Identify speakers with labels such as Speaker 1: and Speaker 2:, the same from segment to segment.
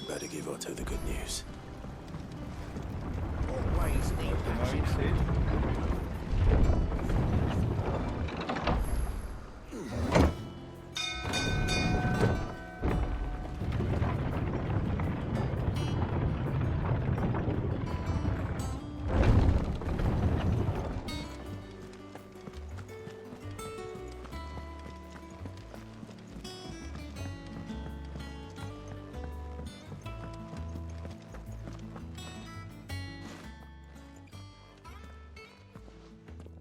Speaker 1: better give Otto the good news.
Speaker 2: Always need
Speaker 3: Welcome home, Sid.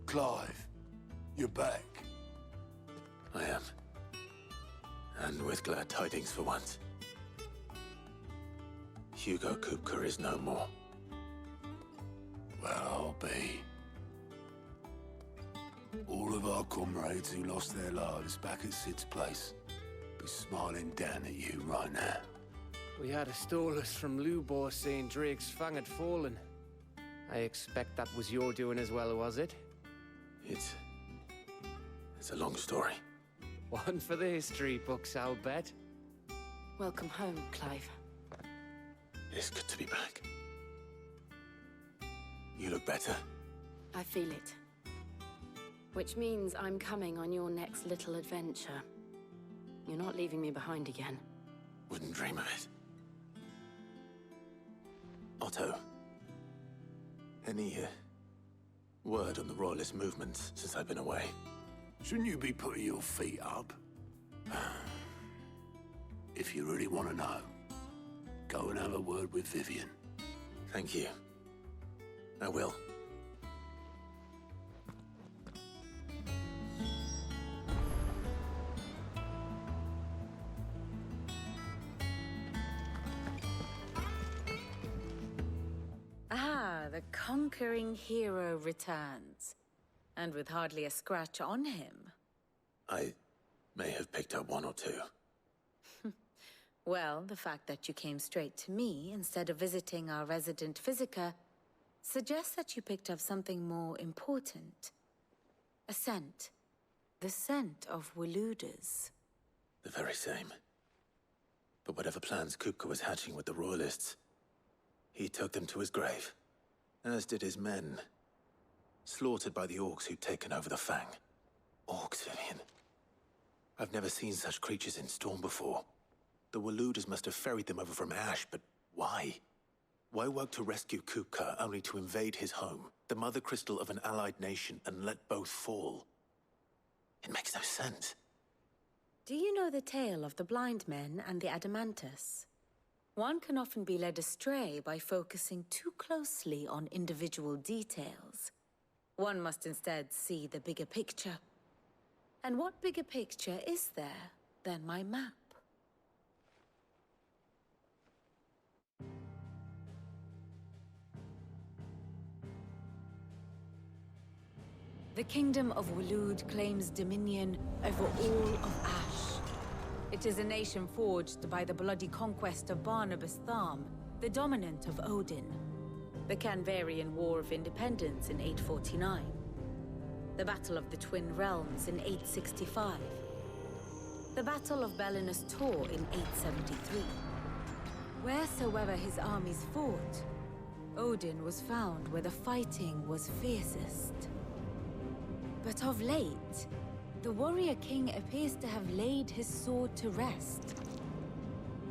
Speaker 4: Clive, you're back.
Speaker 1: I am. And with glad tidings for once. Hugo Kupka is no more.
Speaker 4: Well, I'll be. All of our comrades who lost their lives back at Sid's place be smiling down at you right now.
Speaker 2: We had a stolus from Laubert saying Drake's fang had fallen. I expect that was your doing as well, was it?
Speaker 1: It's a long story.
Speaker 2: One for the history books, I'll bet.
Speaker 5: Welcome home, Clive.
Speaker 1: It's good to be back. You look better.
Speaker 5: I feel it. Which means I'm coming on your next little adventure. You're not leaving me behind again.
Speaker 1: Wouldn't dream of it. Otto. Any word on the Royalist movements since I've been away?
Speaker 4: Shouldn't you be putting your feet up? If you really want to know, go and have a word with Vivian.
Speaker 1: Thank you. I will.
Speaker 6: The conquering hero returns. And with hardly a scratch on him.
Speaker 1: I may have picked up one or two.
Speaker 6: Well, the fact that you came straight to me instead of visiting our resident Physica suggests that you picked up something more important. A scent. The scent of Waludas.
Speaker 1: The very same. But whatever plans Kupka was hatching with the Royalists, he took them to his grave. As did his men. Slaughtered by the orcs who'd taken over the Fang. Orcs, Vivian. I've never seen such creatures in Storm before. The Waludas must have ferried them over from Ash, but why? Why work to rescue Kupka only to invade his home, the mother crystal of an allied nation, and let both fall? It makes no sense.
Speaker 6: Do you know the tale of the blind men and the Adamantus? One can often be led astray by focusing too closely on individual details. One must instead see the bigger picture. And what bigger picture is there than my map? The Kingdom of Waloed claims dominion over all of Ash. It is a nation forged by the bloody conquest of Barnabas Tharm, the dominant of Odin. The Canvarian War of Independence in 849. The Battle of the Twin Realms in 865. The Battle of Belinus Tor in 873. Wheresoever his armies fought, Odin was found where the fighting was fiercest. But of late, the warrior king appears to have laid his sword to rest.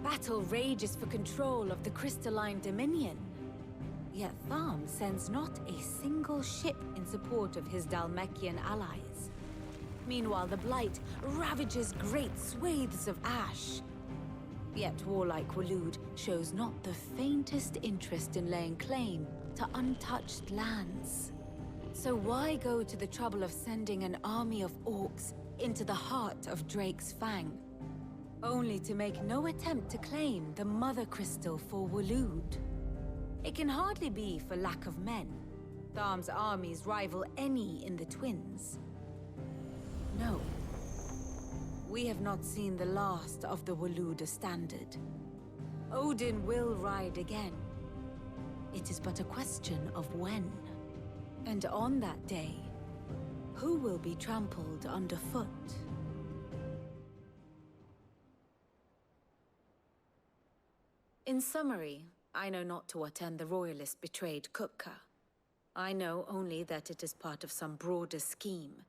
Speaker 6: Battle rages for control of the crystalline dominion. Yet Tharm sends not a single ship in support of his Dhalmekian allies. Meanwhile, the Blight ravages great swathes of Ash. Yet warlike Waloed shows not the faintest interest in laying claim to untouched lands. So why go to the trouble of sending an army of orcs into the heart of Drake's Fang, only to make no attempt to claim the Mother Crystal for Waloed? It can hardly be for lack of men. Tharm's armies rival any in the Twins. No. We have not seen the last of the Waluda standard. Odin will ride again. It is but a question of when. And on that day, who will be trampled underfoot? In summary, I know not to what end the Royalists betrayed Kupka. I know only that it is part of some broader scheme.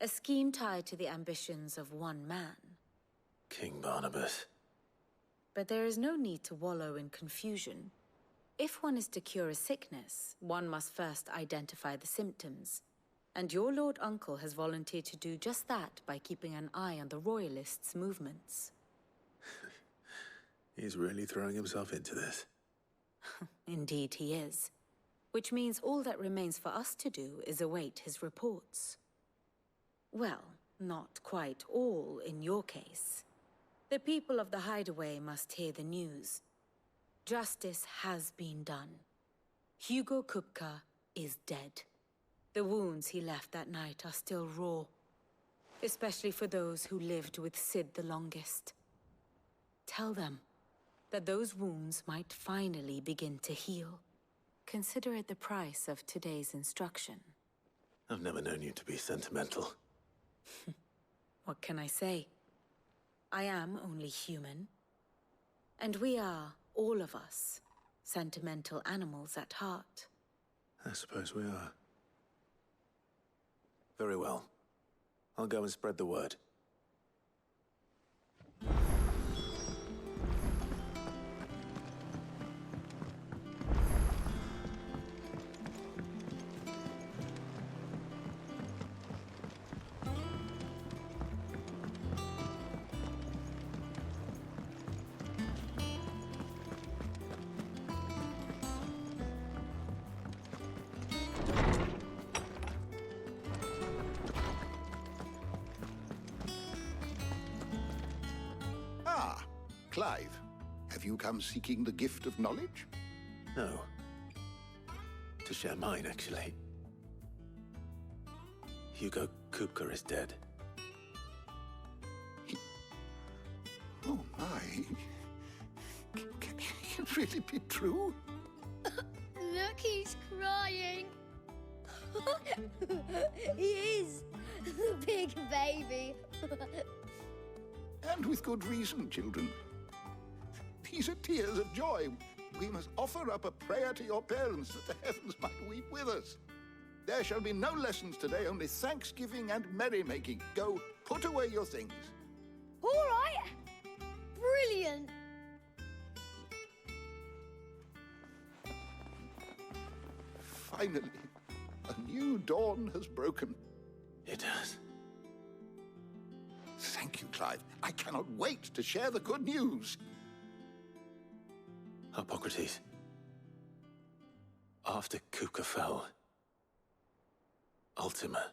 Speaker 6: A scheme tied to the ambitions of one man.
Speaker 1: King Barnabas.
Speaker 6: But there is no need to wallow in confusion. If one is to cure a sickness, one must first identify the symptoms. And your Lord Uncle has volunteered to do just that by keeping an eye on the Royalists' movements.
Speaker 1: He's really throwing himself into this.
Speaker 6: Indeed he is. Which means all that remains for us to do is await his reports. Well, not quite all in your case. The people of the Hideaway must hear the news. Justice has been done. Hugo Kupka is dead. The wounds he left that night are still raw, especially for those who lived with Sid the longest. Tell them that those wounds might finally begin to heal. Consider it the price of today's instruction.
Speaker 1: I've never known you to be sentimental.
Speaker 6: What can I say? I am only human. And we are, all of us, sentimental animals at heart.
Speaker 1: I suppose we are. Very well. I'll go and spread the word.
Speaker 3: Clive, have you come seeking the gift of knowledge?
Speaker 1: No. To share mine, actually. Hugo Kupka is dead.
Speaker 3: Oh my. Can it really be true?
Speaker 7: Look, he's crying. He is. The big baby.
Speaker 3: And with good reason, children. These are tears of joy. We must offer up a prayer to your parents that the heavens might weep with us. There shall be no lessons today, only thanksgiving and merrymaking. Go, put away your things.
Speaker 7: All right. Brilliant.
Speaker 3: Finally, a new dawn has broken.
Speaker 1: It has.
Speaker 3: Thank you, Clive. I cannot wait to share the good news.
Speaker 1: Harpocrates. After Kupka fell, Ultima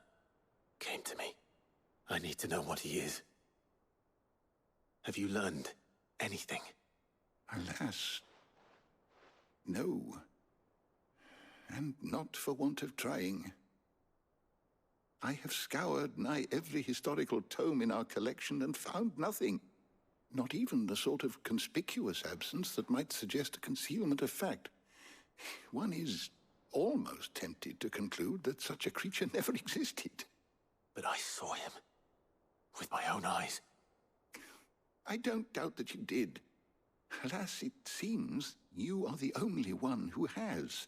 Speaker 1: came to me. I need to know what he is. Have you learned anything?
Speaker 3: Alas, no. And not for want of trying. I have scoured nigh every historical tome in our collection and found nothing. Not even the sort of conspicuous absence that might suggest a concealment of fact. One is almost tempted to conclude that such a creature never existed.
Speaker 1: But I saw him. With my own eyes.
Speaker 3: I don't doubt that you did. Alas, it seems you are the only one who has.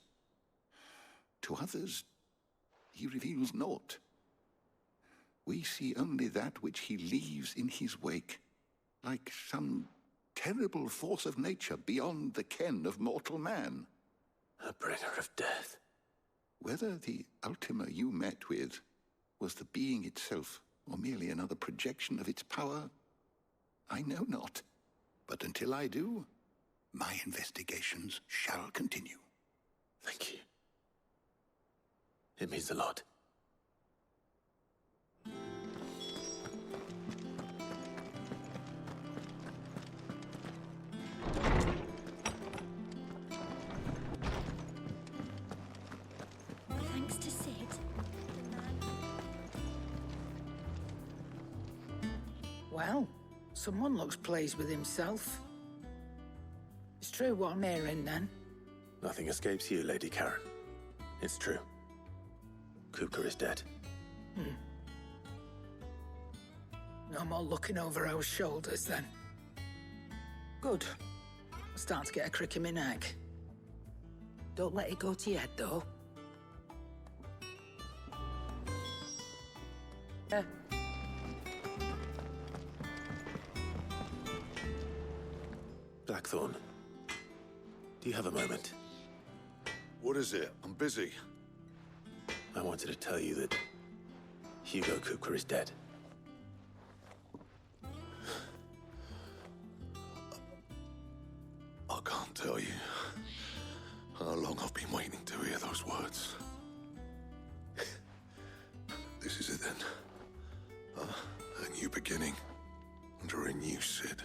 Speaker 3: To others, he reveals naught. We see only that which he leaves in his wake, like some terrible force of nature beyond the ken of mortal man.
Speaker 1: A bringer of death.
Speaker 3: Whether the Ultima you met with was the being itself, or merely another projection of its power, I know not. But until I do, my investigations shall continue.
Speaker 1: Thank you. It means a lot.
Speaker 7: Thanks to Sid.
Speaker 8: Well, someone looks pleased with himself. It's true what I'm hearing, then.
Speaker 1: Nothing escapes you, Lady Karen. It's true. Kupka is dead.
Speaker 8: No more looking over our shoulders, then. Good. Starting to get a crick in my neck. Don't let it go to your head, though.
Speaker 1: Blackthorne, do you have a moment?
Speaker 3: What is it? I'm busy.
Speaker 1: I wanted to tell you that Hugo Kupka is dead.
Speaker 3: I can't tell you how long I've been waiting to hear those words. This is it then. A new beginning under a new Cid.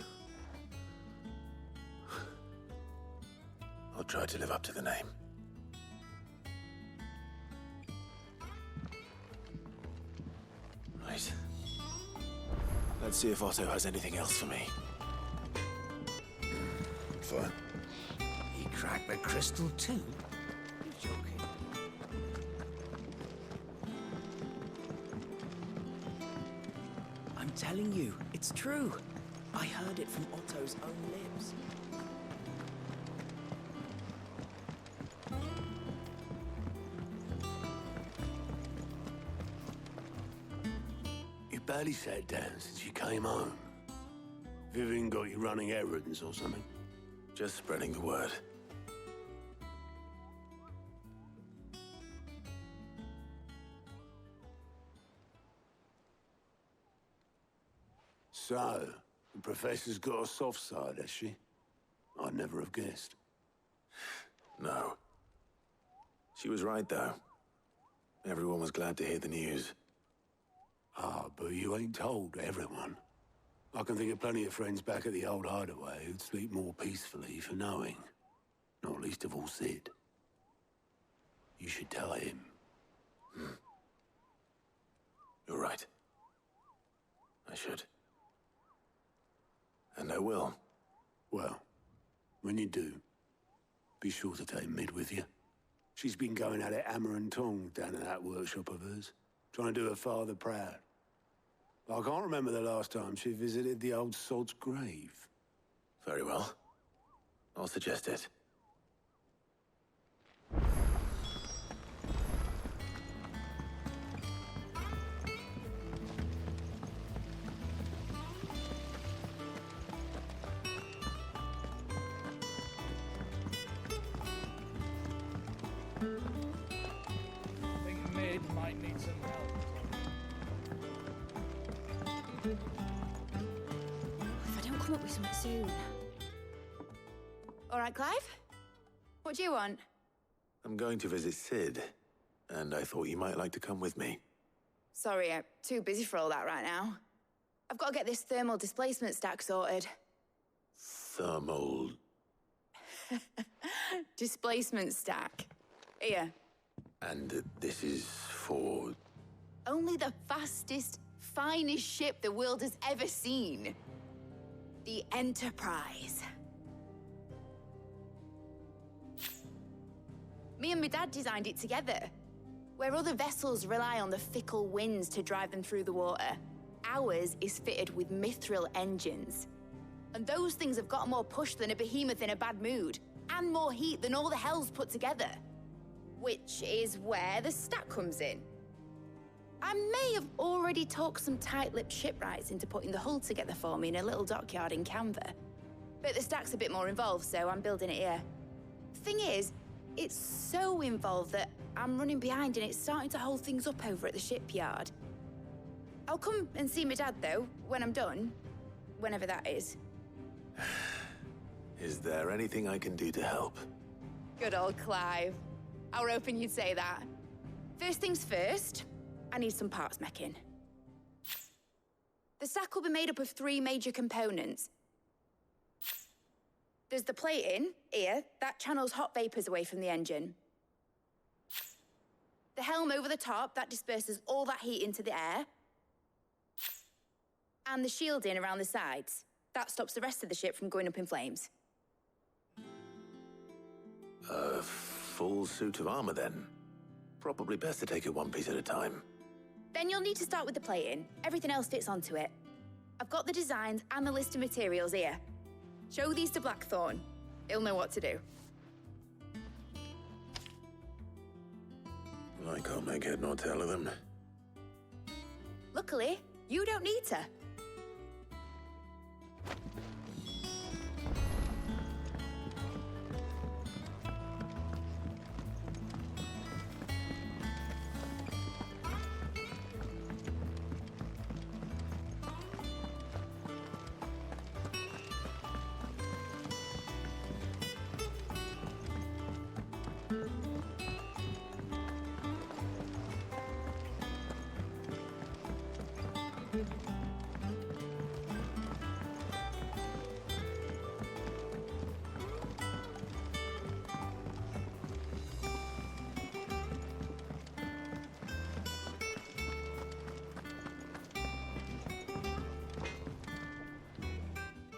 Speaker 1: I'll try to live up to the name. Right. Let's see if Otto has anything else for me.
Speaker 3: Fine.
Speaker 9: He cracked the crystal too? You're joking. I'm telling you, it's true. I heard it from Otto's own lips.
Speaker 4: You barely sat down since you came home. Vivian got you running errands or something?
Speaker 1: Just spreading the word.
Speaker 4: So, the Professor's got a soft side, has she? I'd never have guessed.
Speaker 1: No. She was right, though. Everyone was glad to hear the news.
Speaker 4: Ah, but you ain't told everyone. I can think of plenty of friends back at the Old Hideaway who'd sleep more peacefully for knowing. Not least of all Cid. You should tell him.
Speaker 1: You're right. I should. And I will.
Speaker 4: Well, when you do, be sure to take Mid with you. She's been going at it hammer and tongs down in that workshop of hers, trying to do her father proud. I can't remember the last time she visited the old sod's grave.
Speaker 1: Very well. I'll suggest it.
Speaker 10: I think Mid might need some help.
Speaker 7: If I don't come up with something soon. All right, Clive? What do you want?
Speaker 1: I'm going to visit Cid, and I thought you might like to come with me.
Speaker 7: Sorry, I'm too busy for all that right now. I've got to get this thermal displacement stack sorted.
Speaker 1: Thermal...
Speaker 7: Displacement stack. Here.
Speaker 1: And this is for...
Speaker 7: Only the fastest, finest ship the world has ever seen. The Enterprise. Me and my dad designed it together. Where other vessels rely on the fickle winds to drive them through the water, ours is fitted with mithril engines. And those things have got more push than a behemoth in a bad mood, and more heat than all the hells put together. Which is where the stack comes in. I may have already talked some tight-lipped shipwrights into putting the hull together for me in a little dockyard in Canva. But the stack's a bit more involved, so I'm building it here. Thing is, it's so involved that I'm running behind and it's starting to hold things up over at the shipyard. I'll come and see my dad, though, when I'm done. Whenever that is.
Speaker 1: Is there anything I can do to help?
Speaker 7: Good old Clive. I were hoping you'd say that. First things first, I need some parts meching. The stack will be made up of 3 major components. There's the plating, here, that channels hot vapors away from the engine. The helm over the top, that disperses all that heat into the air. And the shielding around the sides. That stops the rest of the ship from going up in flames.
Speaker 1: A full suit of armor, then. Probably best to take it one piece at a time.
Speaker 7: Then you'll need to start with the plating. Everything else fits onto it. I've got the designs and the list of materials here. Show these to Blackthorne. He'll know what to do.
Speaker 1: I can't make head nor tail of them.
Speaker 7: Luckily, you don't need to.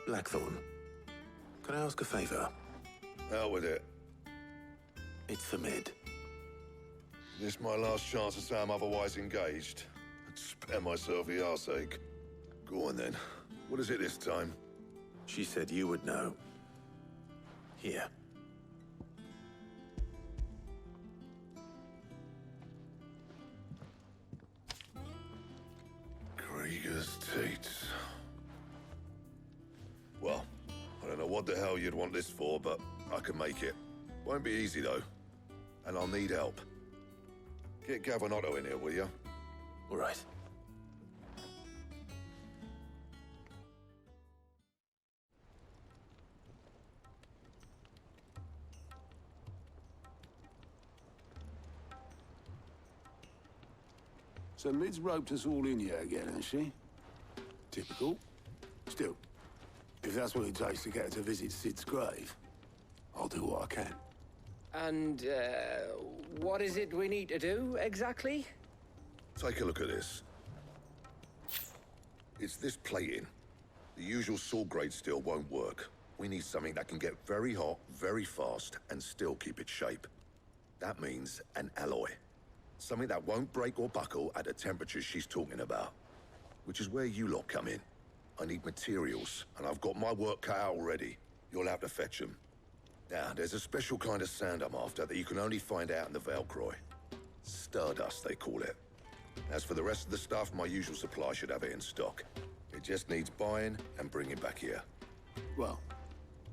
Speaker 1: Blackthorne, can I ask a favor?
Speaker 11: Out with it.
Speaker 1: It's for Mid.
Speaker 11: This my last chance to say I'm otherwise engaged. I'd spare myself the arseache. Go on then. What is it this time?
Speaker 1: She said you would know. Here.
Speaker 11: Krieger's Tates. Well, I don't know what the hell you'd want this for, but I can make it. Won't be easy, though. And I'll need help. Get Gav and Otto in here, will you?
Speaker 1: All right.
Speaker 4: So Mid's roped us all in here again, has she? Typical. Still, if that's what it takes to get her to visit Sid's grave, I'll do what I can.
Speaker 2: And, what is it we need to do, exactly?
Speaker 11: Take a look at this. It's this plating. The usual sword grade steel won't work. We need something that can get very hot, very fast, and still keep its shape. That means an alloy. Something that won't break or buckle at the temperatures she's talking about. Which is where you lot come in. I need materials, and I've got my work cut out already. You'll have to fetch them. Now, there's a special kind of sand I'm after that you can only find out in the Valcroy. Stardust, they call it. As for the rest of the stuff, my usual supply should have it in stock. It just needs buying and bringing back here.
Speaker 4: Well,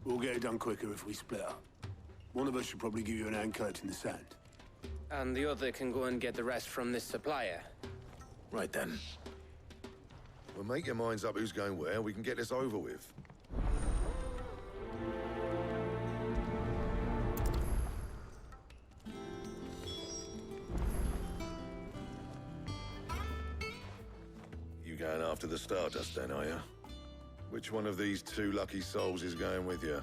Speaker 4: we'll get it done quicker if we split up. One of us should probably give you an hand collecting the sand.
Speaker 2: And the other can go and get the rest from this supplier.
Speaker 1: Right then.
Speaker 11: Well, make your minds up who's going where, and we can get this over with. You going after the Stardust then, are you? Which one of these two lucky souls is going with you?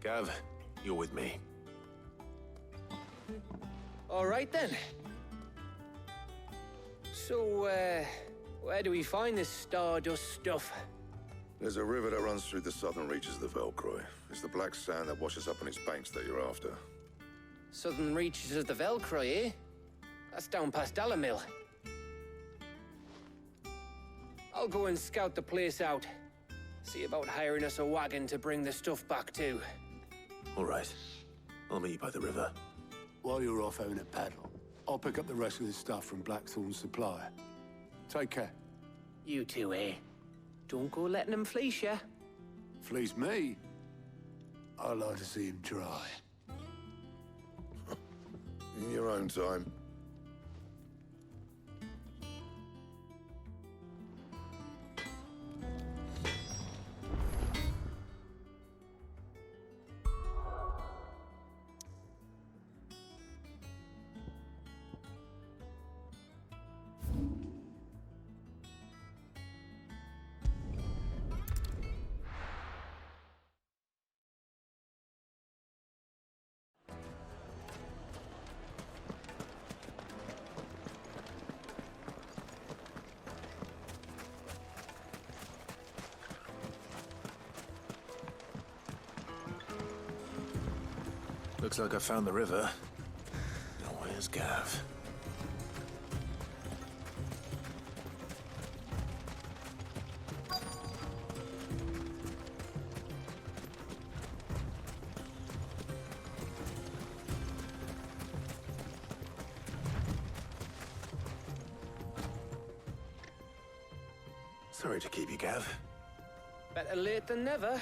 Speaker 1: Gav, you're with me.
Speaker 2: All right, then. So, where do we find this Stardust stuff?
Speaker 11: There's a river that runs through the southern reaches of the Valcroy. It's the black sand that washes up on its banks that you're after.
Speaker 2: Southern reaches of the Valcroy, eh? That's down past Dalimil. I'll go and scout the place out. See about hiring us a wagon to bring the stuff back to.
Speaker 1: All right. I'll meet you by the river.
Speaker 4: While you're off having a paddle, I'll pick up the rest of the stuff from Blackthorne's supplier. Take care.
Speaker 2: You two, eh? Don't go letting him fleece ya.
Speaker 4: Fleece me? I'd like to see him try.
Speaker 11: In your own time.
Speaker 1: Looks like I found the river. Now where's Gav? Sorry to keep you, Gav.
Speaker 2: Better late than never.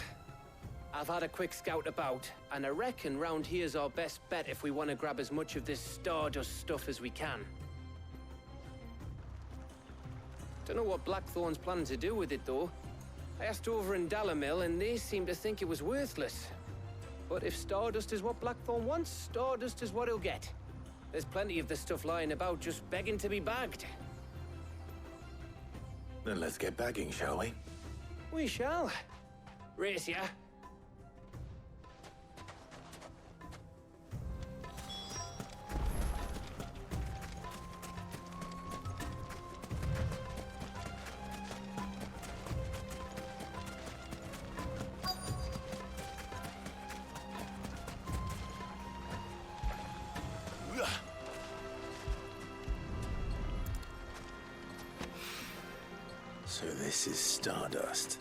Speaker 2: I've had a quick scout about, and I reckon round here's our best bet if we want to grab as much of this Stardust stuff as we can. Don't know what Blackthorne's planning to do with it, though. I asked over in Dalimil, and they seem to think it was worthless. But if Stardust is what Blackthorne wants, Stardust is what he'll get. There's plenty of the stuff lying about, just begging to be bagged.
Speaker 1: Then let's get bagging, shall we?
Speaker 2: We shall. Race ya.
Speaker 1: So this is Stardust.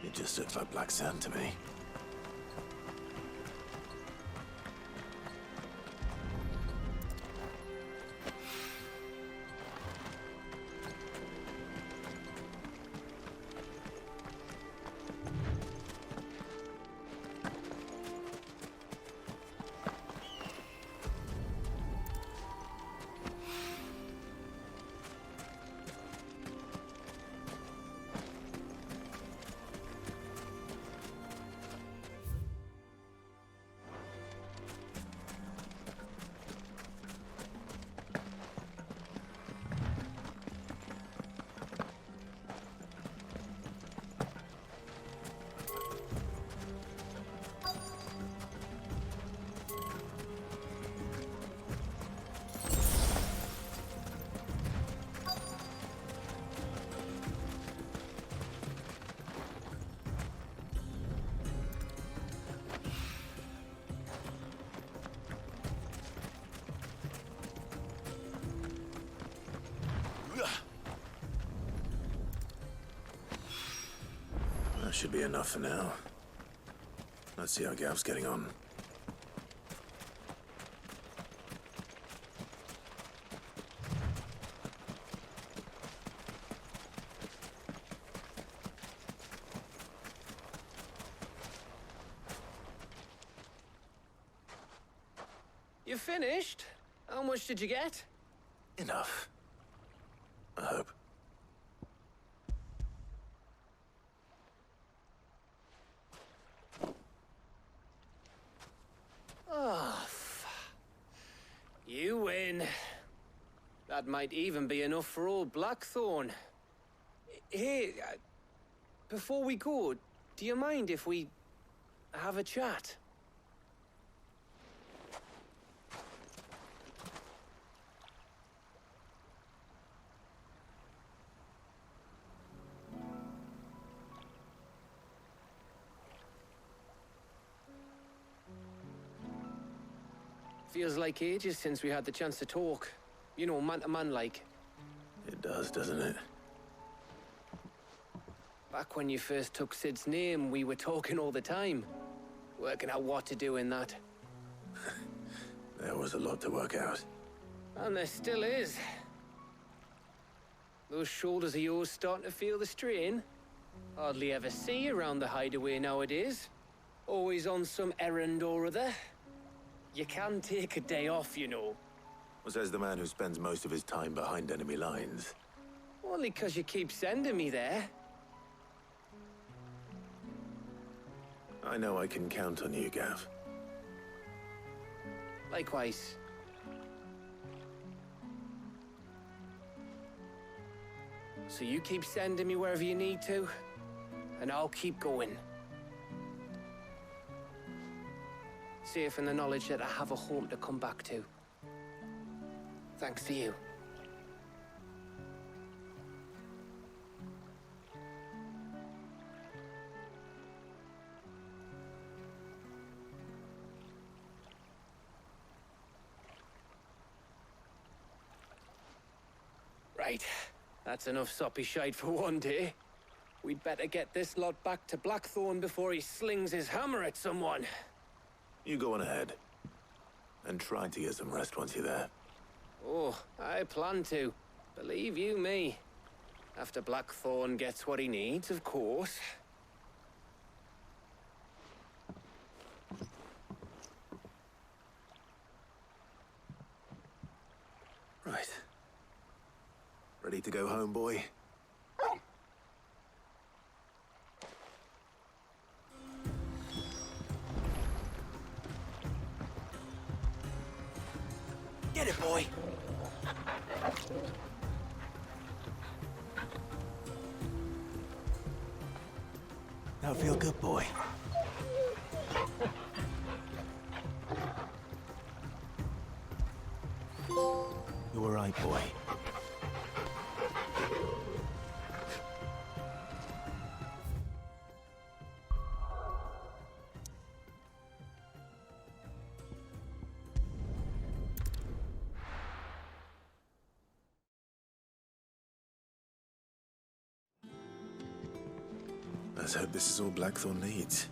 Speaker 1: It just looks like black sand to me. That should be enough for now. Let's see how Gav's getting on.
Speaker 2: You finished? How much did you get?
Speaker 1: Enough. I hope.
Speaker 2: Oh, you win. That might even be enough for old Blackthorne. Hey, before we go, do you mind if we have a chat? Feels like ages since we had the chance to talk. You know, man to man like.
Speaker 1: It does, doesn't it?
Speaker 2: Back when you first took Sid's name, we were talking all the time. Working out what to do in that.
Speaker 1: There was a lot to work out.
Speaker 2: And there still is. Those shoulders of yours starting to feel the strain. Hardly ever see you around the Hideaway nowadays. Always on some errand or other. You can take a day off, you know.
Speaker 1: Says the man who spends most of his time behind enemy lines.
Speaker 2: Only 'cause you keep sending me there.
Speaker 1: I know I can count on you, Gav.
Speaker 2: Likewise. So you keep sending me wherever you need to, and I'll keep going. Safe in the knowledge that I have a home to come back to. Thanks to you. Right. That's enough soppy shite for one day. We'd better get this lot back to Blackthorne before he slings his hammer at someone.
Speaker 1: You go on ahead. And try to get some rest once you're there.
Speaker 2: Oh, I plan to. Believe you me. After Blackthorne gets what he needs, of course.
Speaker 1: Right. Ready to go home, boy?
Speaker 9: Get it, boy!
Speaker 1: Now feel good, boy. You all right, boy? Let's hope this is all Blackthorne needs.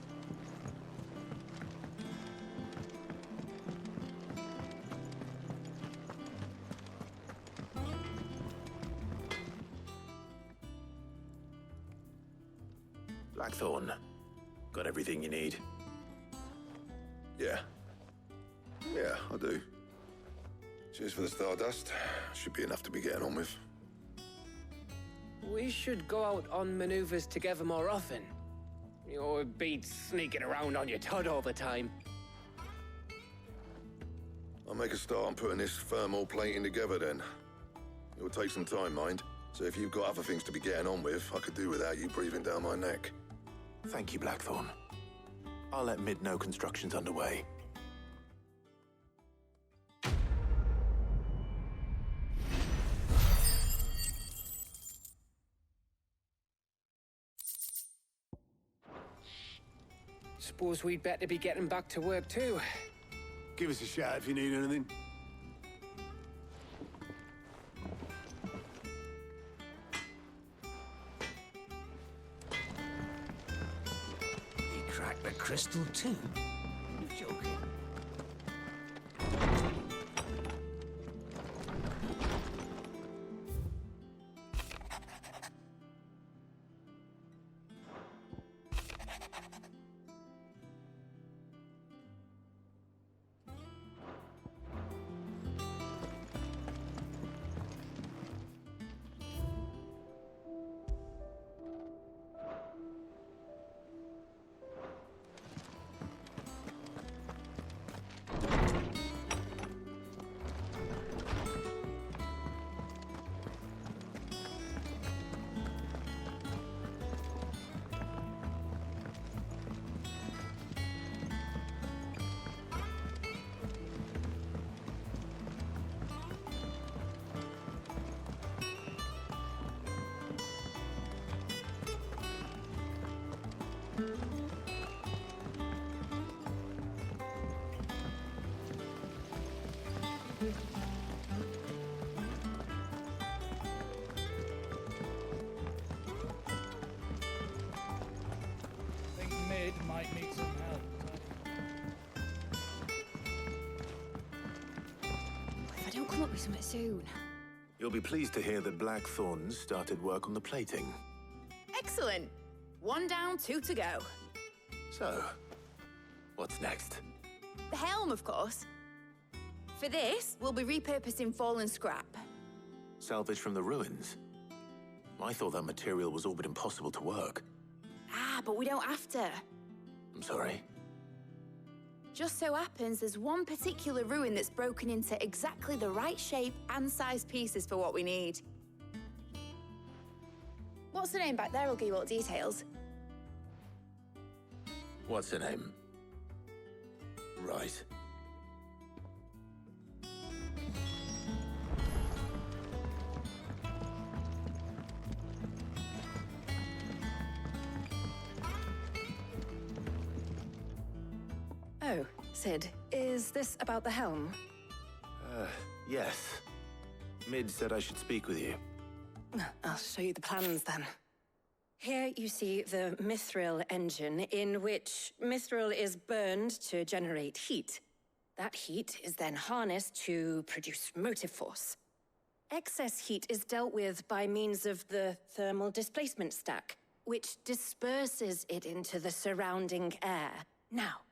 Speaker 1: Blackthorne, got everything you need?
Speaker 11: Yeah. Yeah, I do. Cheers for the Stardust. Should be enough to be getting on with.
Speaker 2: We should go out on maneuvers together more often. You'll be sneaking around on your Todd all the time.
Speaker 11: I'll make a start on putting this thermal plating together then. It'll take some time, mind. So if you've got other things to be getting on with, I could do without you breathing down my neck.
Speaker 1: Thank you, Blackthorne. I'll let Mid know construction's underway.
Speaker 2: Suppose we'd better be getting back to work too.
Speaker 4: Give us a shout if you need anything.
Speaker 9: He cracked the crystal too? You're joking.
Speaker 10: I think Mid might need some help.
Speaker 7: If I don't come up with something soon.
Speaker 1: You'll be pleased to hear that Blackthorne's started work on the plating.
Speaker 7: Excellent. 1 down, 2 to go.
Speaker 1: So, what's next?
Speaker 7: The helm, of course. For this, we'll be repurposing fallen scrap.
Speaker 1: Salvage from the ruins? I thought that material was all but impossible to work.
Speaker 7: Ah, but we don't have to.
Speaker 1: I'm sorry.
Speaker 7: Just so happens there's one particular ruin that's broken into exactly the right shape and size pieces for what we need. What's the name back there? I'll give you all the details.
Speaker 1: What's her name? Right.
Speaker 5: Oh, Sid, is this about the helm?
Speaker 1: Yes. Mid said I should speak with you.
Speaker 5: I'll show you the plans then. Here you see the mithril engine, in which mithril is burned to generate heat. That heat is then harnessed to produce motive force. Excess heat is dealt with by means of the thermal displacement stack, which disperses it into the surrounding air. Now,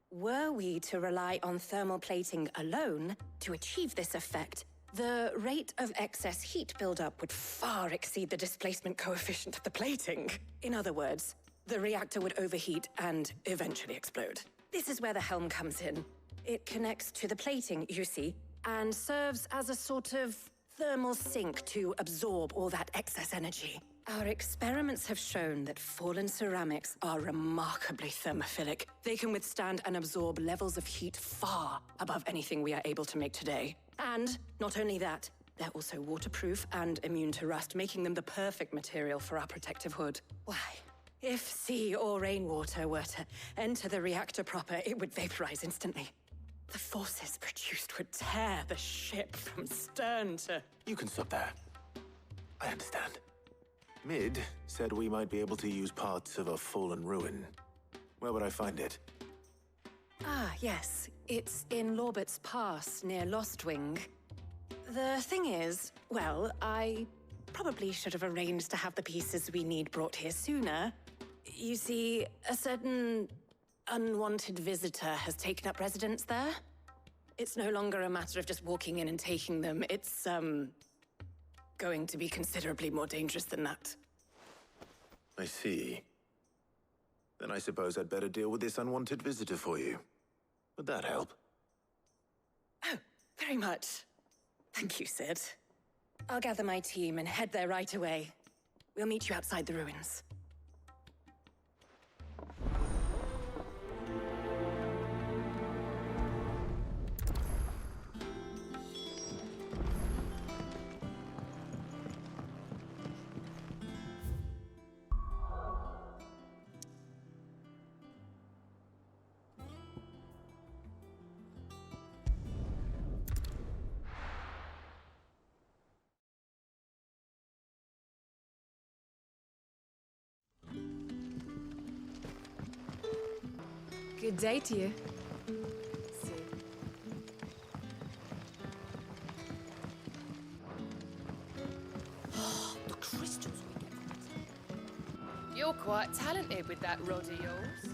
Speaker 5: were we to rely on thermal plating alone to achieve this effect, the rate of excess heat buildup would far exceed the displacement coefficient of the plating. In other words, the reactor would overheat and eventually explode. This is where the helm comes in. It connects to the plating, you see, and serves as a sort of thermal sink to absorb all that excess energy. Our experiments have shown that fallen ceramics are remarkably thermophilic. They can withstand and absorb levels of heat far above anything we are able to make today. And not only that, they're also waterproof and immune to rust, making them the perfect material for our protective hood. Why? If sea or rainwater were to enter the reactor proper, it would vaporize instantly. The forces produced would tear the ship from stern to...
Speaker 1: You can stop there. I understand. Mid said we might be able to use parts of a fallen ruin. Where would I find it?
Speaker 5: Ah, yes. It's in Laubert's Pass, near Lostwing. The thing is, well, I probably should have arranged to have the pieces we need brought here sooner. You see, a certain unwanted visitor has taken up residence there. It's no longer a matter of just walking in and taking them. It's, going to be considerably more dangerous than that.
Speaker 1: I see. Then I suppose I'd better deal with this unwanted visitor for you. Would that help?
Speaker 5: Oh, very much. Thank you, Sid. I'll gather my team and head there right away. We'll meet you outside the ruins.
Speaker 6: Good day to you.
Speaker 9: The crystals we get from it.
Speaker 12: You're quite talented with that rod of yours.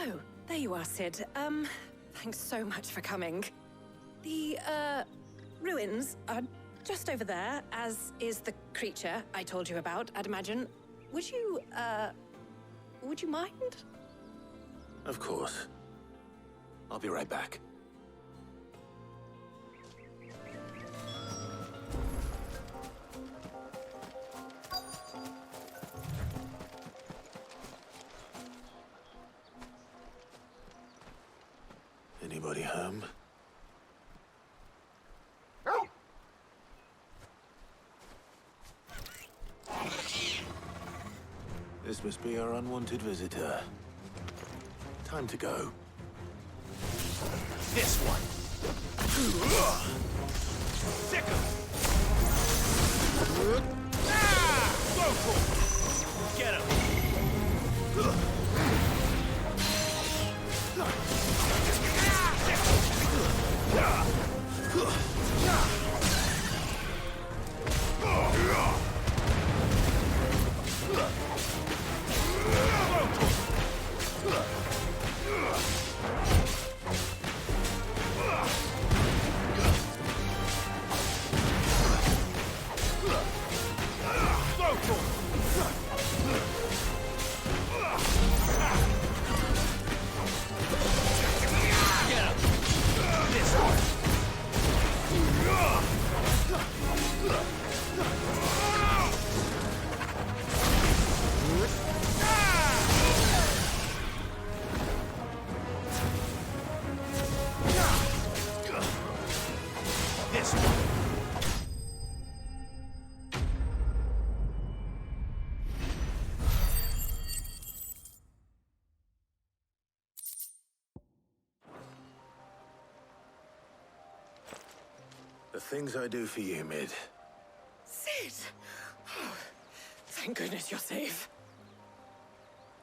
Speaker 5: Oh, there you are, Sid. Thanks so much for coming. The, ruins are just over there, as is the creature I told you about, I'd imagine. Would you mind?
Speaker 1: Of course. I'll be right back. Anybody home? This must be our unwanted visitor. Time to go. This one. Sick of it. Go for it. Get him. The things I do for you, Mid.
Speaker 5: Sid! Oh, thank goodness you're safe.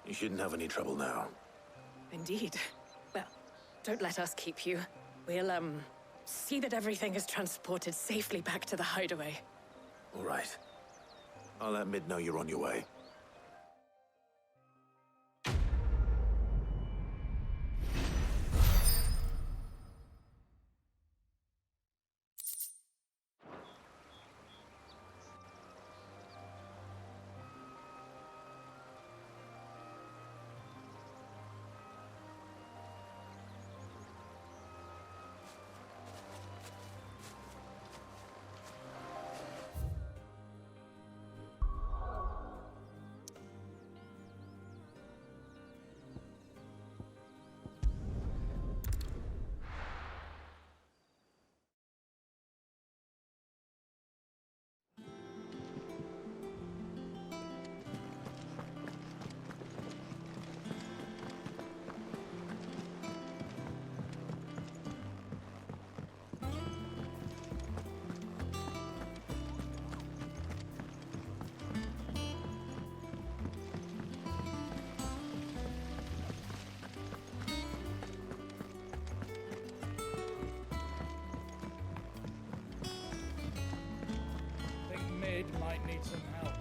Speaker 1: You shouldn't have any trouble now.
Speaker 5: Indeed. Well, don't let us keep you. We'll, see that everything is transported safely back to the hideaway.
Speaker 1: All right. I'll let Mid know you're on your way.
Speaker 10: Might need some help.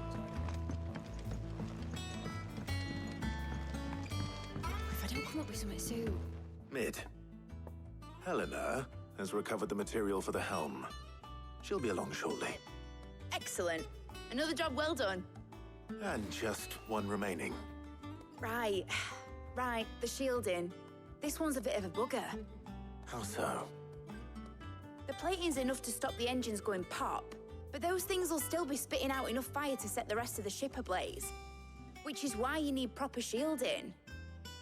Speaker 5: If I don't come up with something soon.
Speaker 1: Mid. Helena has recovered the material for the helm. She'll be along shortly.
Speaker 7: Excellent. Another job well done.
Speaker 1: And just one remaining.
Speaker 7: Right. Right, the shielding. This one's a bit of a bugger.
Speaker 1: How so?
Speaker 7: The plating's enough to stop the engines going pop, but those things will still be spitting out enough fire to set the rest of the ship ablaze. Which is why you need proper shielding.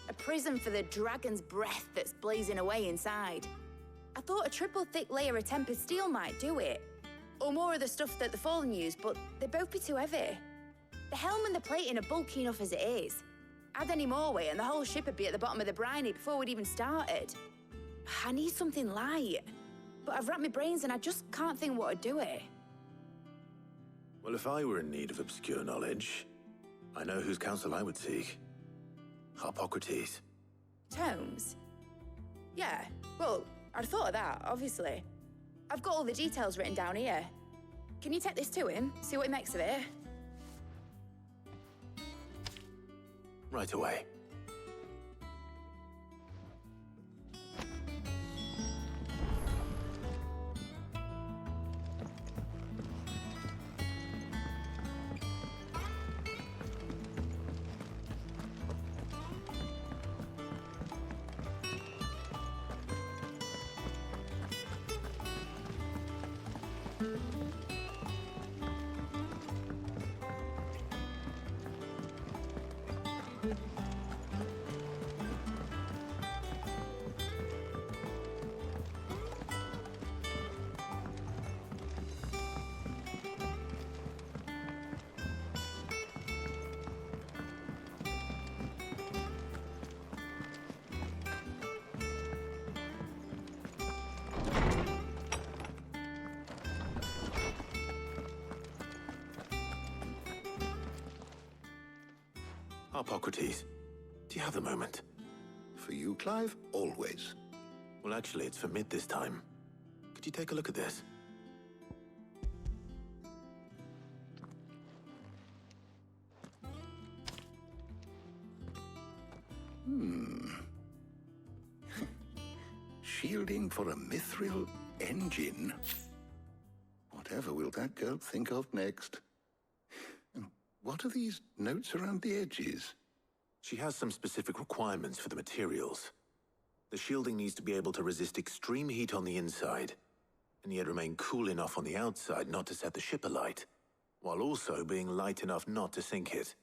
Speaker 7: A prison for the dragon's breath that's blazing away inside. I thought a triple thick layer of tempered steel might do it. Or more of the stuff that the Fallen use, but they'd both be too heavy. The helm and the plating are bulky enough as it is. Add any more weight and the whole ship would be at the bottom of the briny before we'd even started. I need something light. But I've racked my brains and I just can't think what would do it.
Speaker 1: Well, if I were in need of obscure knowledge, I know whose counsel I would seek. Harpocrates.
Speaker 7: Tomes? Yeah, well, I'd thought of that, obviously. I've got all the details written down here. Can you take this to him, see what he makes of it?
Speaker 1: Right away. Harpocrates, do you have a moment?
Speaker 3: For you, Clive, always.
Speaker 1: Well, actually, it's for Mid this time. Could you take a look at this?
Speaker 3: Shielding for a mithril engine? Whatever will that girl think of next? And what are these notes around the edges?
Speaker 1: She has some specific requirements for the materials. The shielding needs to be able to resist extreme heat on the inside, and yet remain cool enough on the outside not to set the ship alight, while also being light enough not to sink it.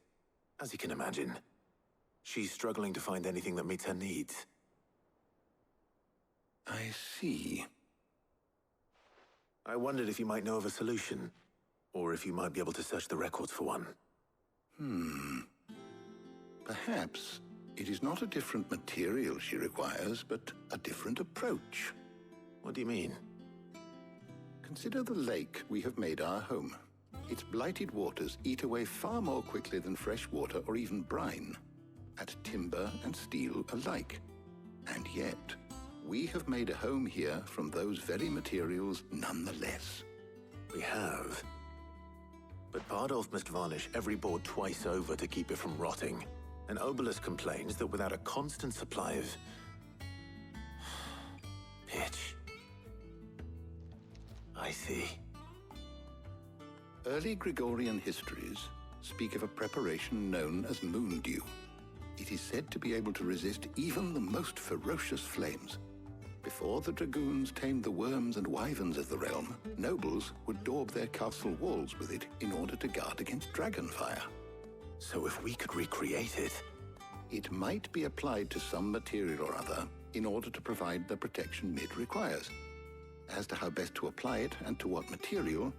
Speaker 1: As you can imagine, she's struggling to find anything that meets her needs.
Speaker 3: I see.
Speaker 1: I wondered if you might know of a solution, or if you might be able to search the records for one.
Speaker 3: Perhaps it is not a different material she requires, but a different approach.
Speaker 1: What do you mean?
Speaker 3: Consider the lake we have made our home. Its blighted waters eat away far more quickly than fresh water or even brine, at timber and steel alike. And yet, we have made a home here from those very materials nonetheless.
Speaker 1: We have. But Bardolph must varnish every board twice over to keep it from rotting. And Obolus complains that without a constant supply of pitch. I see.
Speaker 3: Early Gregorian histories speak of a preparation known as moon dew. It is said to be able to resist even the most ferocious flames. Before the dragoons tamed the worms and wyverns of the realm, nobles would daub their castle walls with it in order to guard against dragonfire.
Speaker 1: So if we could recreate it...
Speaker 3: It might be applied to some material or other in order to provide the protection Mid requires. As to how best to apply it and to what material,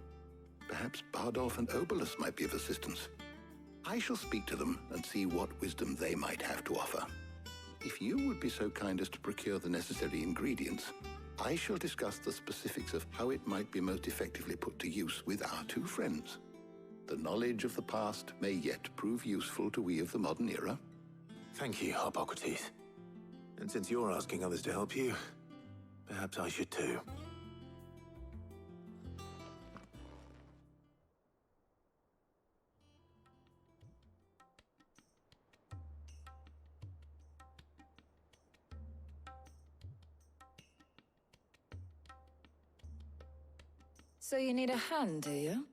Speaker 3: perhaps Bardolph and Obolus might be of assistance. I shall speak to them and see what wisdom they might have to offer. If you would be so kind as to procure the necessary ingredients, I shall discuss the specifics of how it might be most effectively put to use with our two friends. The knowledge of the past may yet prove useful to we of the modern era.
Speaker 1: Thank you, Harpocrates. And since you're asking others to help you, perhaps I should too.
Speaker 13: So you need a hand, do you?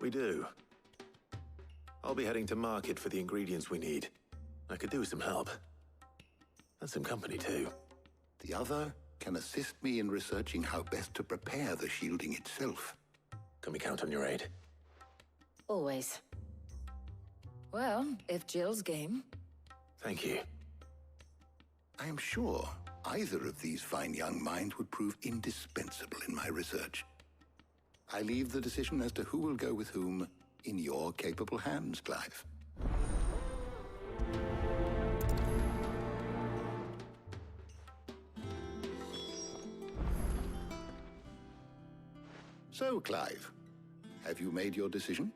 Speaker 1: We do. I'll be heading to market for the ingredients we need. I could do with some help. And some company, too.
Speaker 3: The other can assist me in researching how best to prepare the shielding itself.
Speaker 1: Can we count on your aid?
Speaker 13: Always. Well, if Jill's game.
Speaker 1: Thank you.
Speaker 3: I am sure either of these fine young minds would prove indispensable in my research. I leave the decision as to who will go with whom in your capable hands, Clive. So, Clive, have you made your decision?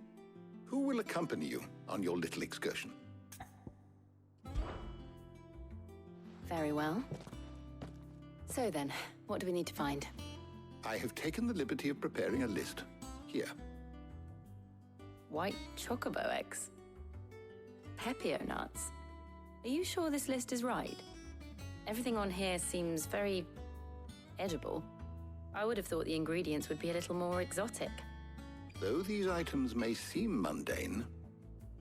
Speaker 3: Who will accompany you on your little excursion?
Speaker 7: Very well. So then, what do we need to find?
Speaker 3: I have taken the liberty of preparing a list. Here.
Speaker 7: White chocobo eggs. Pepio nuts. Are you sure this list is right? Everything on here seems very edible. I would have thought the ingredients would be a little more exotic.
Speaker 3: Though these items may seem mundane,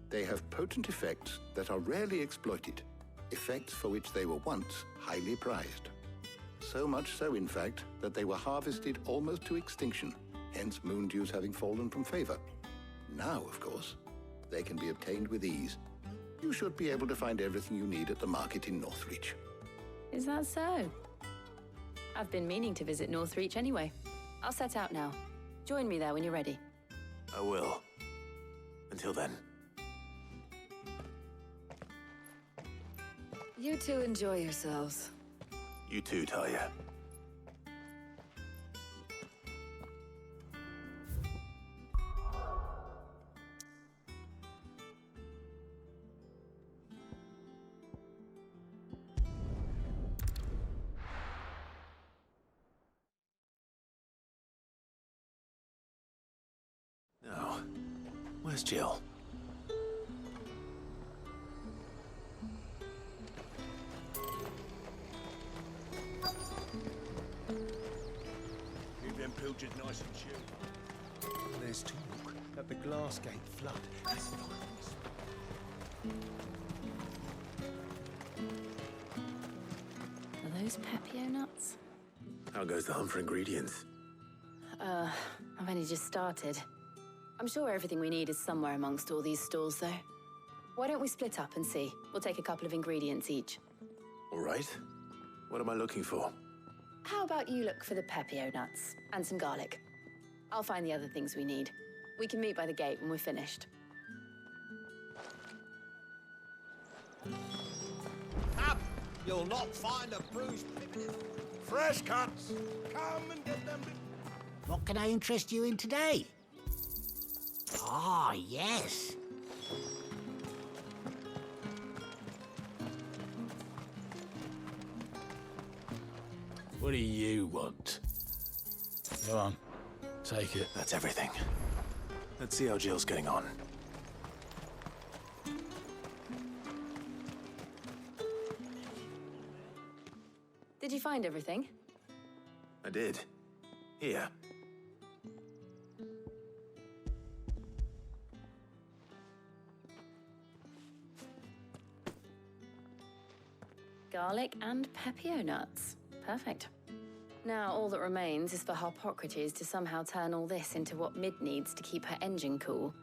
Speaker 3: they have potent effects that are rarely exploited, effects for which they were once highly prized. So much so, in fact, that they were harvested almost to extinction, hence moon dews having fallen from favor. Now, of course, they can be obtained with ease. You should be able to find everything you need at the market in Northreach.
Speaker 7: Is that so? I've been meaning to visit Northreach anyway. I'll set out now. Join me there when you're ready.
Speaker 1: I will. Until then.
Speaker 13: You two enjoy yourselves.
Speaker 1: You too, Talia. Where's Jill?
Speaker 14: Keep them pilchers nice and chill.
Speaker 15: There's talk that the glass gate flood has finally
Speaker 5: Are those Pepio nuts?
Speaker 1: How goes the hunt for ingredients?
Speaker 5: I've only just started. I'm sure everything we need is somewhere amongst all these stalls, though. Why don't we split up and see? We'll take a couple of ingredients each.
Speaker 1: All right. What am I looking for?
Speaker 5: How about you look for the Pepio nuts and some garlic? I'll find the other things we need. We can meet by the gate when we're finished.
Speaker 15: Up! You'll not find a bruised pippin.
Speaker 14: Fresh cuts! Come and get them.
Speaker 16: What can I interest you in today? Ah, yes.
Speaker 4: What do you want?
Speaker 10: Go on. Take it.
Speaker 1: That's everything. Let's see how Jill's getting on.
Speaker 5: Did you find everything?
Speaker 1: I did. Here.
Speaker 5: Garlic and Pepio nuts. Perfect. Now, all that remains is for Harpocrates to somehow turn all this into what Mid needs to keep her engine cool.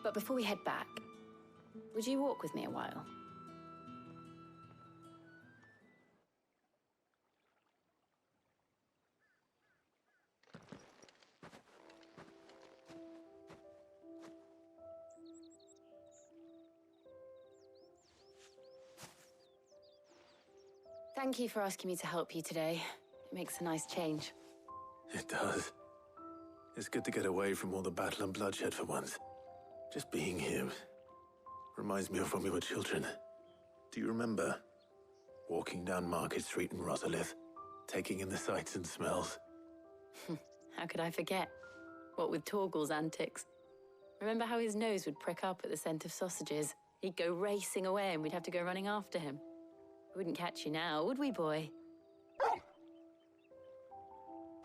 Speaker 5: But before we head back, would you walk with me a while? Thank you for asking me to help you today. It makes a nice change.
Speaker 1: It does. It's good to get away from all the battle and bloodshed for once. Just being here reminds me of when we were children. Do you remember? Walking down Market Street in Rosalith, taking in the sights and smells.
Speaker 5: How could I forget? What with Torgal's antics. Remember how his nose would prick up at the scent of sausages? He'd go racing away and we'd have to go running after him. We wouldn't catch you now, would we, boy?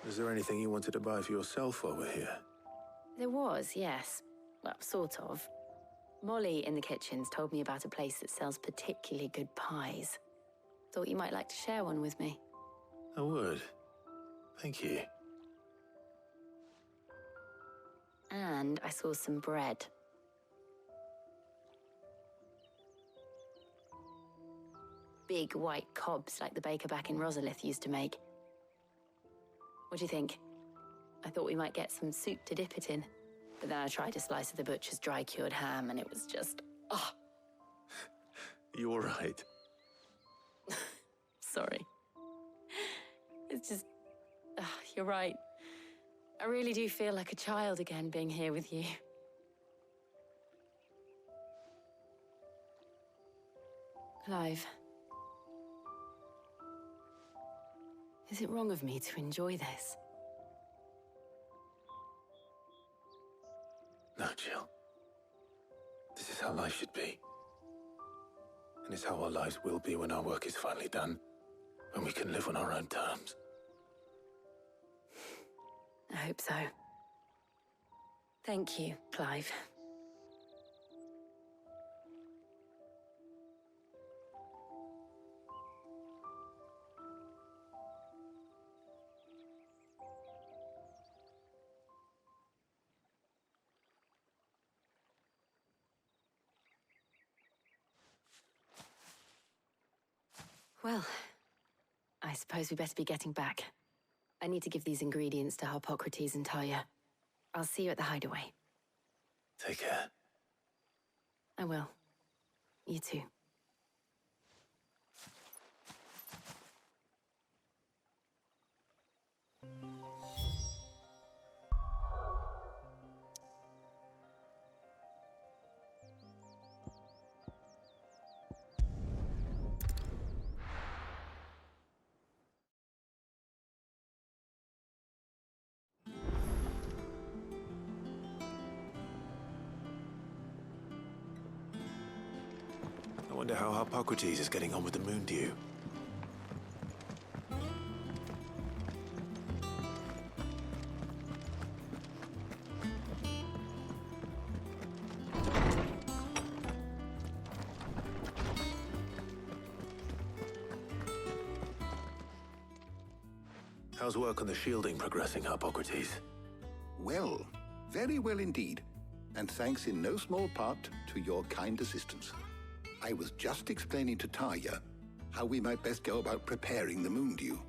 Speaker 1: Is there anything you wanted to buy for yourself while we're here?
Speaker 5: There was, yes. Well, sort of. Molly in the kitchens told me about a place that sells particularly good pies. Thought you might like to share one with me.
Speaker 1: I would. Thank you.
Speaker 5: And I saw some bread. Big white cobs like the baker back in Rosalith used to make. What do you think? I thought we might get some soup to dip it in. But then I tried a slice of the butcher's dry-cured ham and it was just... oh.
Speaker 1: You all right?
Speaker 5: Sorry. It's just... you're right. I really do feel like a child again being here with you. Clive. Is it wrong of me to enjoy this?
Speaker 1: No, Jill. This is how life should be. And it's how our lives will be when our work is finally done. When we can live on our own terms.
Speaker 5: I hope so. Thank you, Clive. Well, I suppose we better be getting back. I need to give these ingredients to Harpocrates and Karja. I'll see you at the Hideaway.
Speaker 1: Take care.
Speaker 5: I will. You too.
Speaker 1: Wonder how Harpocrates is getting on with the moon dew. How's work on the shielding progressing, Harpocrates?
Speaker 3: Well, very well indeed. And thanks in no small part to your kind assistance. I was just explaining to Karja how we might best go about preparing the moon dew.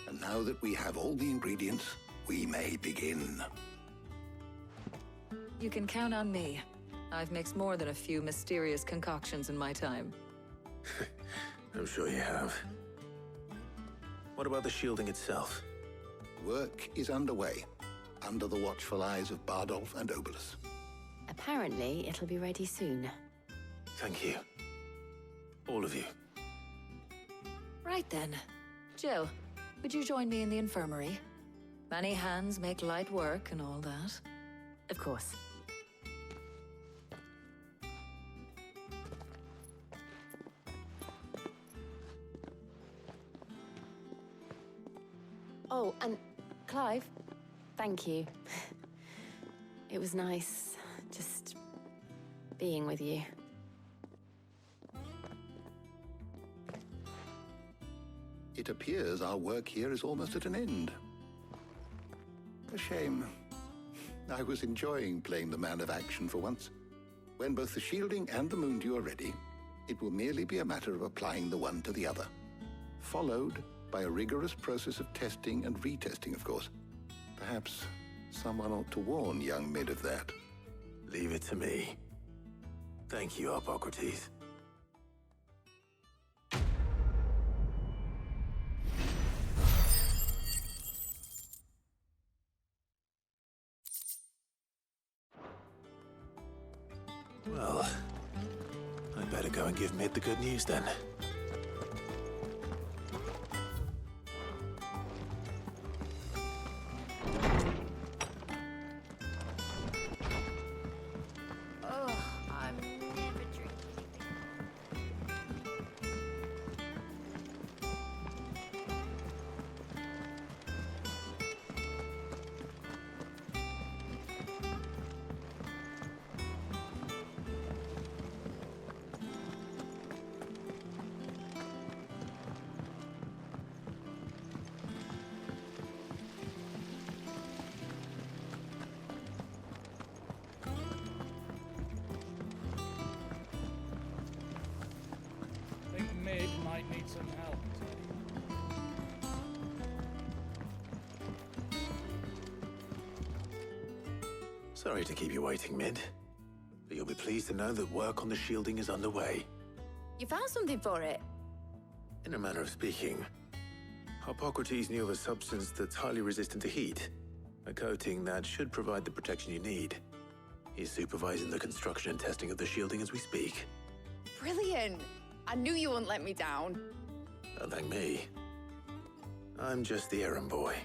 Speaker 3: And now that we have all the ingredients, we may begin.
Speaker 13: You can count on me. I've mixed more than a few mysterious concoctions in my time.
Speaker 1: I'm sure you have. What about the shielding itself?
Speaker 3: Work is underway, under the watchful eyes of Bardolph and Obolus.
Speaker 17: Apparently, it'll be ready soon.
Speaker 1: Thank you. All of you.
Speaker 13: Right then. Jill, would you join me in the infirmary? Many hands make light work and all that.
Speaker 17: Of course. Oh, and Clive, thank you. It was nice just being with you.
Speaker 3: It appears our work here is almost at an end. A shame. I was enjoying playing the man of action for once. When both the shielding and the moon dew are ready, it will merely be a matter of applying the one to the other, followed by a rigorous process of testing and retesting, of course. Perhaps someone ought to warn young Mid of that.
Speaker 1: Leave it to me. Thank you, Harpocrates. Well, I'd better go and give Mid the good news then.
Speaker 10: Mid might need some help.
Speaker 1: Sorry to keep you waiting, Mid. But you'll be pleased to know that work on the shielding is underway.
Speaker 7: You found something for it?
Speaker 1: In a manner of speaking, Harpocrates knew of a substance that's highly resistant to heat. A coating that should provide the protection you need. He's supervising the construction and testing of the shielding as we speak.
Speaker 7: Brilliant! I knew you wouldn't let me down.
Speaker 1: Don't thank me. I'm just the errand boy.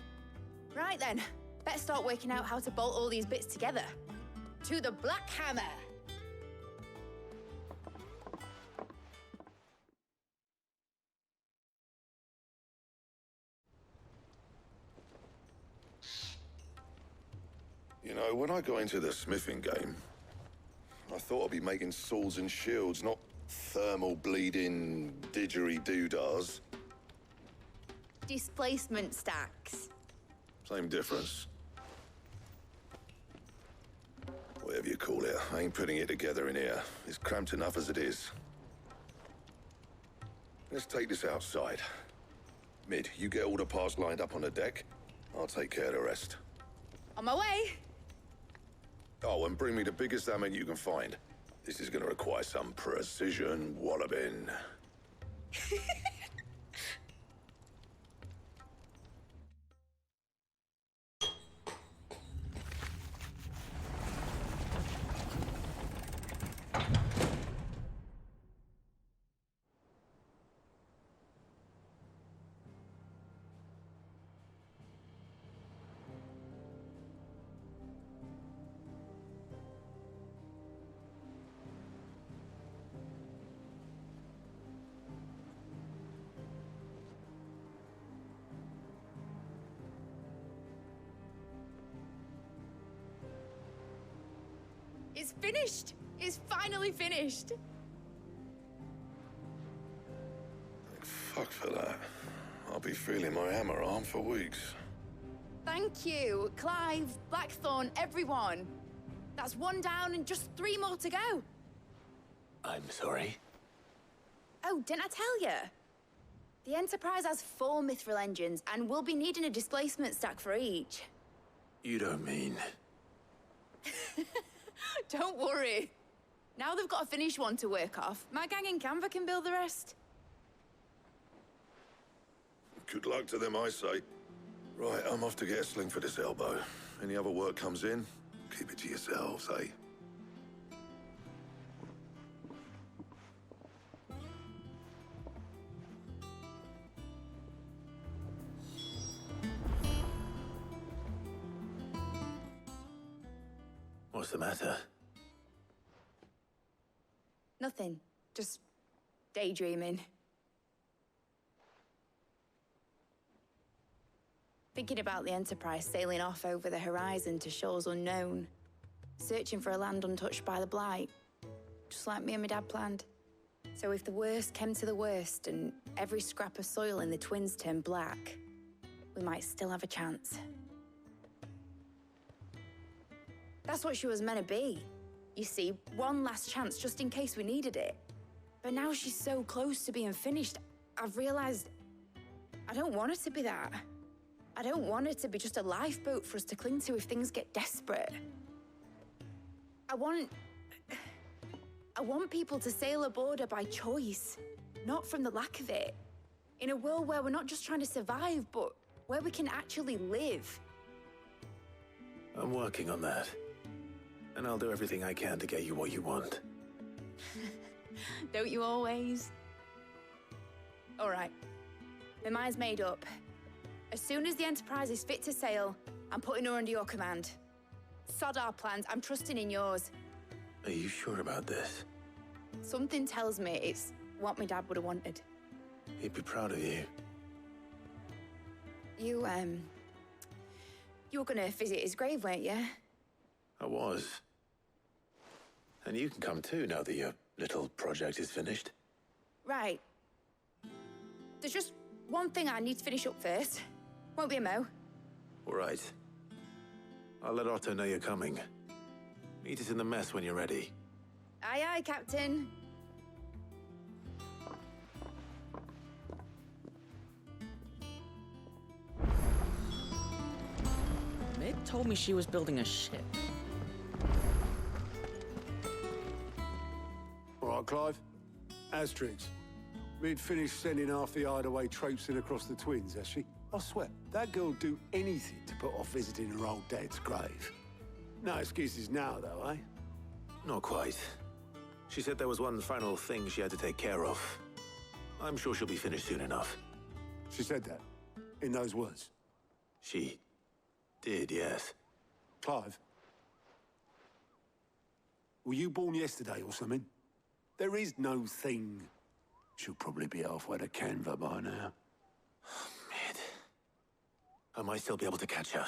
Speaker 7: Right then, better start working out how to bolt all these bits together. To the Black Hammer!
Speaker 11: You know, when I got into the smithing game, I thought I'd be making swords and shields, not thermal bleeding didgeridoo-dahs.
Speaker 7: Displacement stacks.
Speaker 11: Same difference. Whatever you call it, I ain't putting it together in here. It's cramped enough as it is. Let's take this outside. Mid, you get all the parts lined up on the deck. I'll take care of the rest.
Speaker 7: On my way!
Speaker 11: Oh, and bring me the biggest hammer you can find. This is gonna require some precision walloping.
Speaker 7: finished! It's finally finished!
Speaker 11: Fuck for that. I'll be feeling my hammer arm for weeks.
Speaker 7: Thank you, Clive, Blackthorne, everyone. That's 1 down and just 3 more to go.
Speaker 1: I'm sorry.
Speaker 7: Oh, didn't I tell you? The Enterprise has 4 mithril engines, and we'll be needing a displacement stack for each.
Speaker 1: You don't mean...
Speaker 7: Don't worry. Now they've got a finished one to work off. My gang in Canva can build the rest.
Speaker 11: Good luck to them, I say. Right, I'm off to get a sling for this elbow. Any other work comes in, keep it to yourselves, eh?
Speaker 1: What's the matter?
Speaker 7: Nothing. Just daydreaming. Thinking about the Enterprise sailing off over the horizon to shores unknown. Searching for a land untouched by the Blight. Just like me and my dad planned. So if the worst came to the worst and every scrap of soil in the Twins turned black, we might still have a chance. That's what she was meant to be. You see, one last chance just in case we needed it. But now she's so close to being finished, I've realized I don't want it to be that. I don't want it to be just a lifeboat for us to cling to if things get desperate. I want people to sail aboard her by choice, not from the lack of it. In a world where we're not just trying to survive, but where we can actually live.
Speaker 1: I'm working on that. And I'll do everything I can to get you what you want.
Speaker 7: Don't you always? All right. My mind's made up. As soon as the Enterprise is fit to sail, I'm putting her under your command. Sod our plans, I'm trusting in yours.
Speaker 1: Are you sure about this?
Speaker 7: Something tells me it's what my dad would have wanted.
Speaker 1: He'd be proud of you.
Speaker 7: You were gonna visit his grave, weren't you?
Speaker 1: I was. And you can come too now that your little project is finished.
Speaker 7: Right. There's just one thing I need to finish up first. Won't be a mo.
Speaker 1: All right. I'll let Otto know you're coming. Meet us in the mess when you're ready.
Speaker 7: Aye, aye, Captain.
Speaker 9: Meg told me she was building a ship.
Speaker 4: All right, Clive. Asterix. We'd finished sending half the Hideaway traipsing across the Twins, has she? I swear, that girl'd do anything to put off visiting her old dad's grave. No excuses now, though, eh?
Speaker 1: Not quite. She said there was one final thing she had to take care of. I'm sure she'll be finished soon enough.
Speaker 4: She said that? In those words?
Speaker 1: She did, yes.
Speaker 4: Clive? Were you born yesterday or something? There is no thing. She'll probably be halfway to Canva by now.
Speaker 1: Mid. I might still be able to catch her.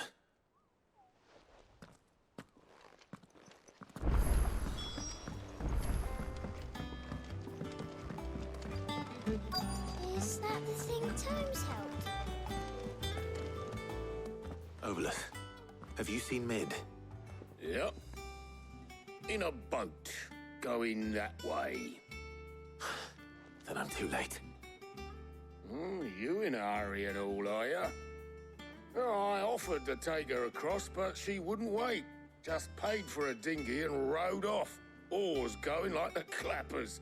Speaker 18: Is that the thing Tomes helped?
Speaker 1: Obolus, have you seen Mid?
Speaker 14: Yep. In a boat, going that way.
Speaker 1: Then I'm too late.
Speaker 14: You in a hurry and all, are you? Oh, I offered to take her across, but she wouldn't wait. Just paid for a dinghy and rowed off. Oars going like the clappers.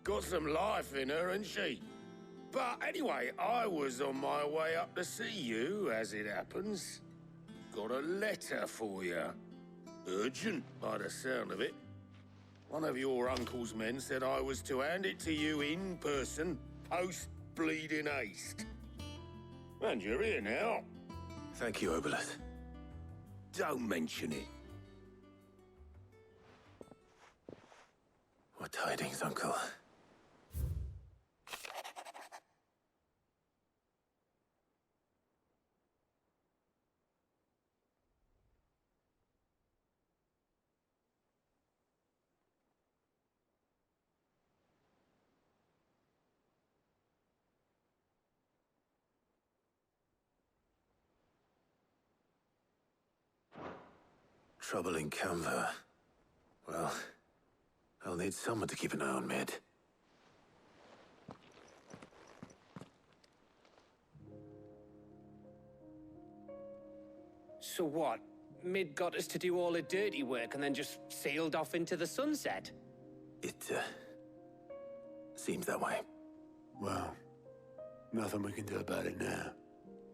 Speaker 14: Got some life in her, ain't she? But anyway, I was on my way up to see you, as it happens. Got a letter for you. Urgent, by the sound of it. One of your uncle's men said I was to hand it to you in person, post-bleeding haste. And you're here now.
Speaker 1: Thank you, Obolus.
Speaker 14: Don't mention it.
Speaker 1: What tidings, Uncle? Trouble in Canva. Well, I'll need someone to keep an eye on Mid.
Speaker 2: So what? Mid got us to do all the dirty work and then just sailed off into the sunset?
Speaker 1: It, seems that way.
Speaker 4: Well, nothing we can do about it now.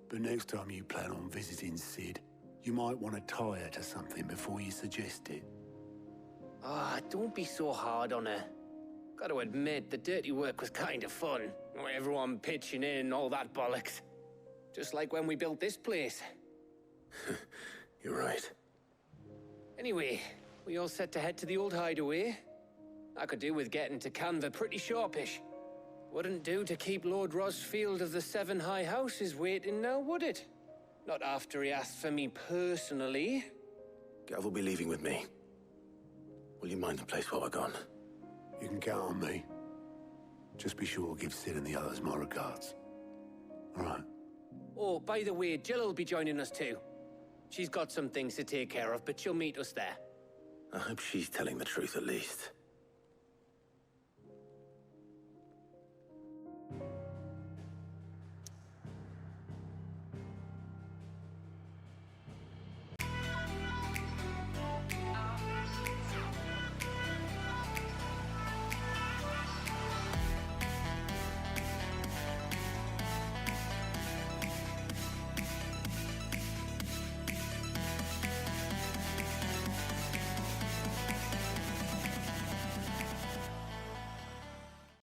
Speaker 4: But next time you plan on visiting Sid, you might want to tie her to something before you suggest it.
Speaker 2: Ah, don't be so hard on her. Gotta admit, the dirty work was kind of fun. Everyone pitching in, all that bollocks. Just like when we built this place.
Speaker 1: You're right.
Speaker 2: Anyway, we all set to head to the Old Hideaway. I could do with getting to Canva pretty sharpish. Wouldn't do to keep Lord Rosfield of the Seven High Houses waiting now, would it? Not after he asked for me personally.
Speaker 1: Gav will be leaving with me. Will you mind the place while we're gone?
Speaker 4: You can count on me. Just be sure to give Sid and the others my regards. All right.
Speaker 2: Oh, by the way, Jill will be joining us too. She's got some things to take care of, but she'll meet us there.
Speaker 1: I hope she's telling the truth at least.